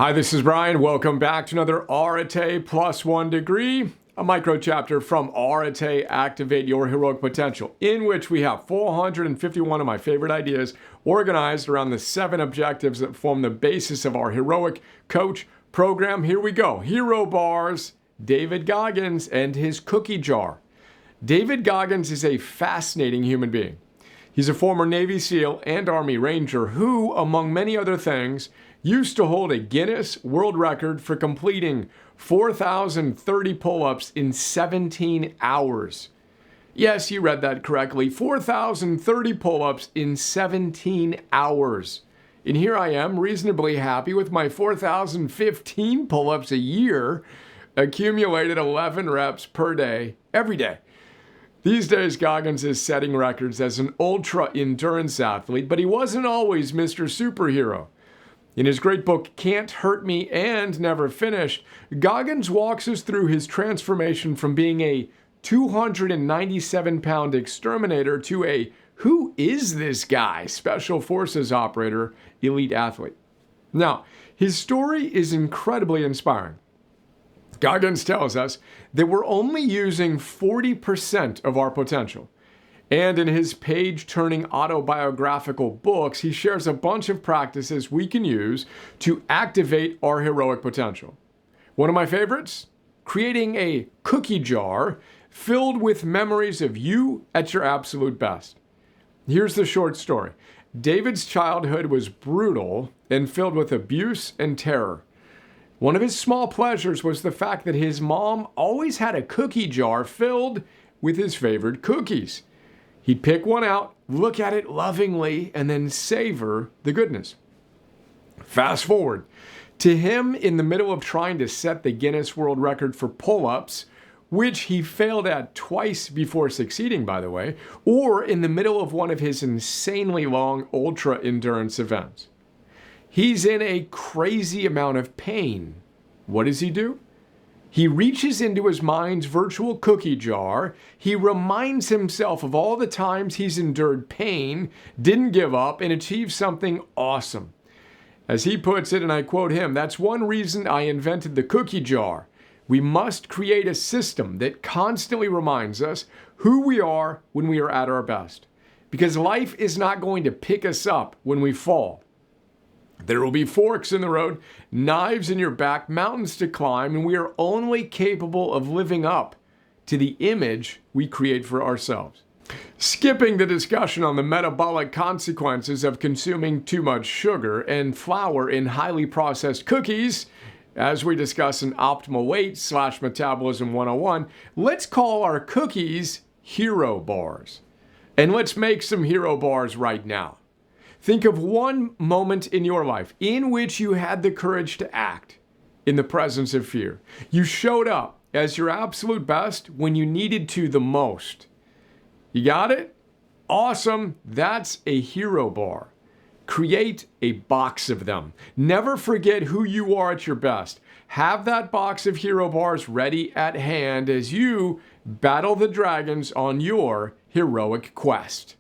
Hi, this is Brian. Welcome back to another Areté plus 1 degree, a micro chapter from Areté Activate Your Heroic Potential, in which we have 451 of my favorite ideas organized around the 7 objectives that form the basis of our heroic coach program. Here we go. Hero bars, David Goggins and his cookie jar. David Goggins is a fascinating human being. He's a former Navy SEAL and Army Ranger who, among many other things, used to hold a Guinness World Record for completing 4,030 pull-ups in 17 hours. Yes, you read that correctly. 4,030 pull-ups in 17 hours. And here I am, reasonably happy with my 4,015 pull-ups a year, accumulated 11 reps per day, every day. These days, Goggins is setting records as an ultra-endurance athlete, but he wasn't always Mr. Superhero. In his great book, Can't Hurt Me and Never Finished, Goggins walks us through his transformation from being a 297-pound exterminator to a who is this guy, special forces operator, elite athlete. Now, his story is incredibly inspiring. Goggins tells us that we're only using 40% of our potential. And in his page-turning autobiographical books, he shares a bunch of practices we can use to activate our heroic potential. One of my favorites? Creating a cookie jar filled with memories of you at your absolute best. Here's the short story. David's childhood was brutal and filled with abuse and terror. One of his small pleasures was the fact that his mom always had a cookie jar filled with his favorite cookies. He'd pick one out, look at it lovingly, and then savor the goodness. Fast forward to him in the middle of trying to set the Guinness World Record for pull-ups, which he failed at twice before succeeding, by the way, or in the middle of one of his insanely long ultra-endurance events. He's in a crazy amount of pain. What does he do? He reaches into his mind's virtual cookie jar. He reminds himself of all the times he's endured pain, didn't give up, and achieved something awesome. As he puts it, and I quote him, "That's one reason I invented the cookie jar. We must create a system that constantly reminds us who we are when we are at our best. Because life is not going to pick us up when we fall. There will be forks in the road, knives in your back, mountains to climb, and we are only capable of living up to the image we create for ourselves." Skipping the discussion on the metabolic consequences of consuming too much sugar and flour in highly processed cookies, as we discuss in Optimal Weight/Metabolism 101, let's call our cookies hero bars. And let's make some hero bars right now. Think of one moment in your life in which you had the courage to act in the presence of fear. You showed up as your absolute best when you needed to the most. You got it? Awesome. That's a hero bar. Create a box of them. Never forget who you are at your best. Have that box of hero bars ready at hand as you battle the dragons on your heroic quest.